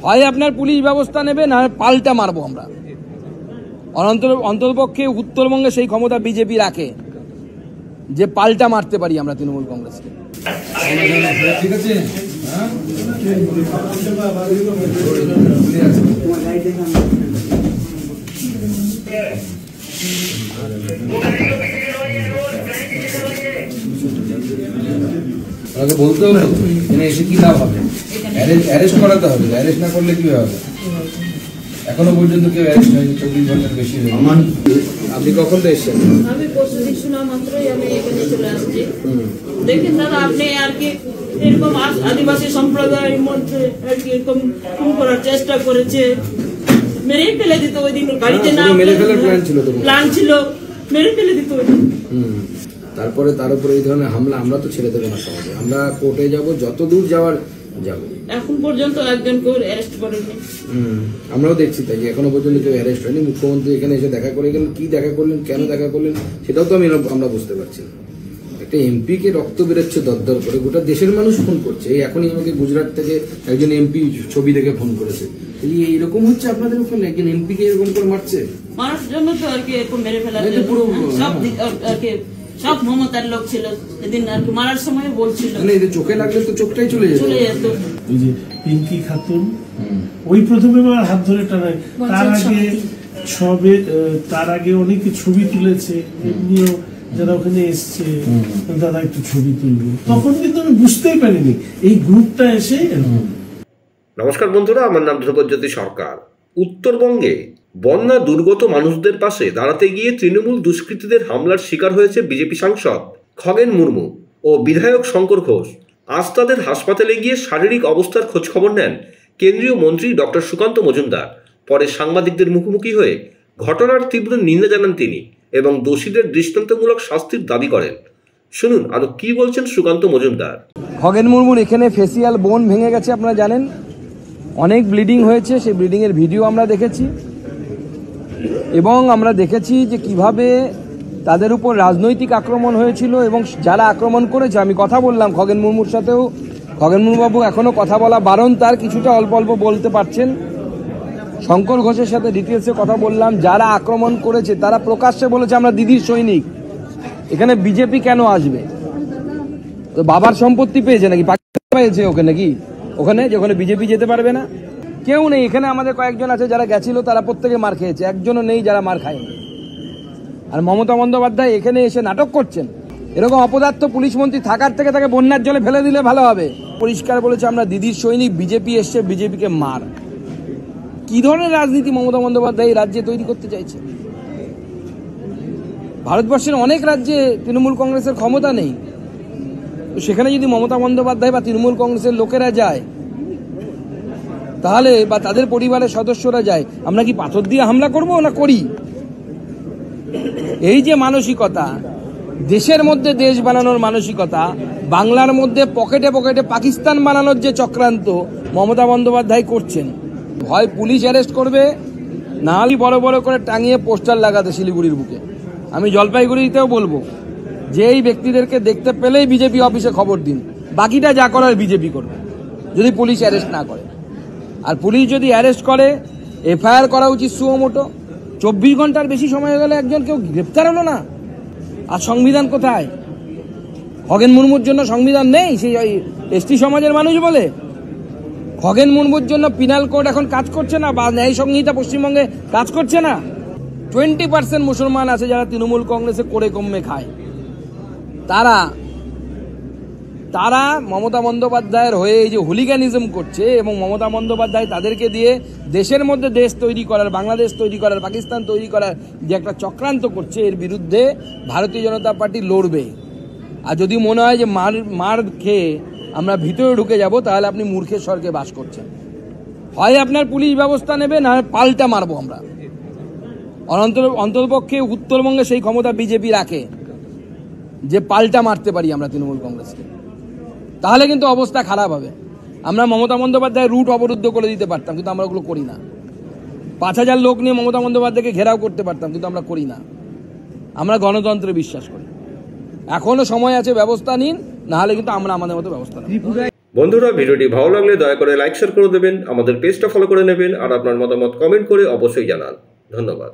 হয় আপনার পুলিশ ব্যবস্থা নেবে, না পাল্টা মারবো আমরা। অন্ততপক্ষে উত্তরবঙ্গে সেই ক্ষমতা বিজেপি রাখে যে পাল্টা মারতে পারি আমরা তৃণমূল কংগ্রেসকে। ঠিক আছে, বলতে হবে এসে কি লাভ হবে? অ্যারেস্ট করাতে হবে, অ্যারেস্ট না করলে কি হবে? এখনো পর্যন্ত কেউ অ্যারেস্ট হয়নি, 24 ঘন্টার বেশি। আপনি কখন তো এসেছেন? আমি পরশুদিন শোনা মাত্রই আমি এখানে চলে আসছি। দেখেন দাদা, আপনি আর কি এরকম আদিবাসী সম্প্রদায়ের মধ্যে আর কি এরকম খুন করার চেষ্টা করেছে, মেরেই ফেলে দিত ওই দিন। গাড়িতে না মেরে ফেলার প্ল্যান ছিল, মেরে ফেলে দিত ওই দিন। তারপরে তার উপরে এই ধরনের হামলা আমরা তো ছেড়ে দেবো না সমাজে। আমরা কোর্টে যাব, যত দূর যাওয়ার যাব। এখন পর্যন্ত একজনকেও অ্যারেস্ট করেনি। আমরাও দেখছি তাই, এখনো পর্যন্ত কেউ অ্যারেস্ট হয়নি। মুখ্যমন্ত্রী এখানে এসে দেখা করে গেলেন, কি দেখা করলেন, কেন দেখা করলেন সেটাও তো আমরা বুঝতে পারছি না। একটা এমপি কে রক্ত বেরোচ্ছে দরদর করে, গোটা দেশের মানুষ ফোন করছে। এই এখনই আমাকে গুজরাট থেকে একজন এমপি ছবি দেখে ফোন করেছে। এইরকম হচ্ছে আপনাদের ওখানে, একজন এমপি কে এরকম করে মারছে, মারার জন্য তো আর কি এরকম মেরে ফেলার জন্য সব আর কি সব মমতার লোক ছিল এদিন আর কি মারার সময় বলছিল। চোখে লাগলে তো চোখটাই চলে যেত। ওই যে পিঙ্কি খাতুন, ওই প্রথমে আমার হাত ধরে টানায়, তার আগে অনেকে ছবি তুলেছে, এমনিও যারা ওখানে এসছে দাদা একটু ছবি তুলবো, তখন কিন্তু আমি বুঝতেই পারিনি এই গ্রুপটা এসে। নমস্কার বন্ধুরা, আমার নাম ধ্রুবজ্যোতি সরকার। উত্তরবঙ্গে বন্যা দুর্গত মানুষদের পাশে দাঁড়াতে গিয়ে তৃণমূল দুষ্কৃতীদের হামলার শিকার হয়েছে বিজেপি সাংসদ খগেন মুর্মু ও বিধায়ক শঙ্কর ঘোষ। আজ তাদের হাসপাতালে গিয়ে শারীরিক অবস্থার খোঁজখবর নেন কেন্দ্রীয় মন্ত্রী ডক্টর সুকান্ত মজুমদার। পরে সাংবাদিকদের মুখোমুখি হয়ে ঘটনার তীব্র নিন্দা জানান তিনি এবং দোষীদের দৃষ্টান্তমূলক শাস্তির দাবি করেন। শুনুন আরো কি বলছেন সুকান্ত মজুমদার। খগেন মুর্মুর এখানে ফেসিয়াল বোন ভেঙে গেছে, আপনারা জানেন, অনেক ব্লিডিং হয়েছে। সেই ব্লিডিং এর ভিডিও আমরা দেখেছি এবং আমরা দেখেছি যে কিভাবে তাদের উপর রাজনৈতিক আক্রমণ হয়েছিল এবং যারা আক্রমণ করেছে, আমি কথা বললাম খগেন মুর্মুর সাথেও। খগেন মুর্মুবাবু এখনো কথা বলা বারণ, তার কিছুটা অল্প অল্প বলতে পারছেন। শঙ্কর ঘোষের সাথে ডিটেলসে কথা বললাম। যারা আক্রমণ করেছে তারা প্রকাশ্যে বলেছে আমরা দিদির সৈনিক। এখানে বিজেপি কেন আসবে? তো বাবার সম্পত্তি পেয়েছে নাকি, পেয়েছে ওকে নাকি ওখানে, যেখানে বিজেপি যেতে পারবে না? কেউ নেই এখানে। আমাদের কয়েকজন আছে যারা গেছিল, তারা প্রত্যেকে মার খেয়েছে, একজনও নেই যারা মার খায়নি। আর মমতা বন্দ্যোপাধ্যায় এখানে এসে নাটক করছেন। এরকম অপদার্থ পুলিশ মন্ত্রী থাকার থেকে তাকে বন্যার জলে ফেলে দিলে ভালো হবে। পরিষ্কার বলেছে আমরা দিদির সৈনিক, বিজেপি এসছে বিজেপিকে মার। কি ধরনের রাজনীতি মমতা বন্দ্যোপাধ্যায় এই রাজ্যে তৈরি করতে চাইছে? ভারতবর্ষের অনেক রাজ্যে তৃণমূল কংগ্রেসের ক্ষমতা নেই, তো সেখানে যদি মমতা বন্দ্যোপাধ্যায় বা তৃণমূল কংগ্রেসের লোকেরা যায় তাহলে, বা তাদের পরিবারের সদস্যরা যায়, আমরা কি পাথর দিয়ে হামলা করব না করি? এই যে মানসিকতা, দেশের মধ্যে দেশ বানানোর মানসিকতা, বাংলার মধ্যে পকেটে পকেটে পাকিস্তান বানানোর যে চক্রান্ত মমতা বন্দ্যোপাধ্যায় করছেন, হয় পুলিশ অ্যারেস্ট করবে, না হলে বড় বড় করে টাঙিয়ে পোস্টার লাগাতে শিলিগুড়ির বুকে। আমি জলপাইগুড়িতেও বলবো যে এই ব্যক্তিদেরকে দেখতে পেলেই বিজেপি অফিসে খবর দিন, বাকিটা যা করার বিজেপি করবে যদি পুলিশ অ্যারেস্ট না করে। আর পুলিশ যদি অ্যারেস্ট করে, এফআইআর করা উচিত সুমোটো। 24 ঘন্টার বেশি সময় হয়ে গেলে একজন কেউ গ্রেপ্তার হলো না। আর সংবিধান কোথায়? খগেন মুর্মুর জন্য সংবিধান নেই, সেই এসটি সমাজের মানুষ বলে। খগেন মুর্মুর জন্য পিনাল কোড এখন কাজ করছে না, বা ন্যায় সংহিতা পশ্চিমবঙ্গে কাজ করছে না। 20% মুসলমান আছে যারা তৃণমূল কংগ্রেসে করে কমে খায়। তারা মমতা বন্দ্যোপাধ্যায়ের হয়ে এই যে হুলিগানিজম করছে, এবং মমতা বন্দ্যোপাধ্যায় তাদেরকে দিয়ে দেশের মধ্যে দেশ তৈরি করার, বাংলাদেশ তৈরি করার, পাকিস্তান তৈরি করার যে একটা চক্রান্ত করছে, এর বিরুদ্ধে ভারতীয় জনতা পার্টি লড়বে। আর যদি মনে হয় যে মার খেয়ে আমরা ভিতরে ঢুকে যাব, তাহলে আপনি মূর্খের স্বর্গে বাস করছেন। হয় আপনার পুলিশ ব্যবস্থা নেবে, না পাল্টা মারবো আমরা। অন্ততপক্ষে উত্তরবঙ্গে সেই ক্ষমতা বিজেপি রাখে যে পাল্টা মারতে পারি আমরা তৃণমূল কংগ্রেসকে। তাহলে কিন্তু অবস্থা খারাপ হবে। আমরা মমতা বন্দ্যোপাধ্যায়ের রুট অবরুদ্ধ করে দিতে পারতাম, কিন্তু আমরা ওগুলো করি না। 5000 লোক নিয়ে মমতা বন্দ্যোপাধ্যায়কে ঘেরাও করতে পারতাম, কিন্তু আমরা করি না। আমরা গণতন্ত্রে বিশ্বাস করি। এখনো সময় আছে, ব্যবস্থা নিন, না হলে কিন্তু আমরা আমাদের মতো ব্যবস্থা নেব। বন্ধুরা, ভিডিওটি ভালো লাগলে দয়া করে লাইক শেয়ার করে দেবেন, আমাদের পেজটা ফলো করে নেবেন আর আপনার মতামত কমেন্ট করে অবশ্যই জানান। ধন্যবাদ।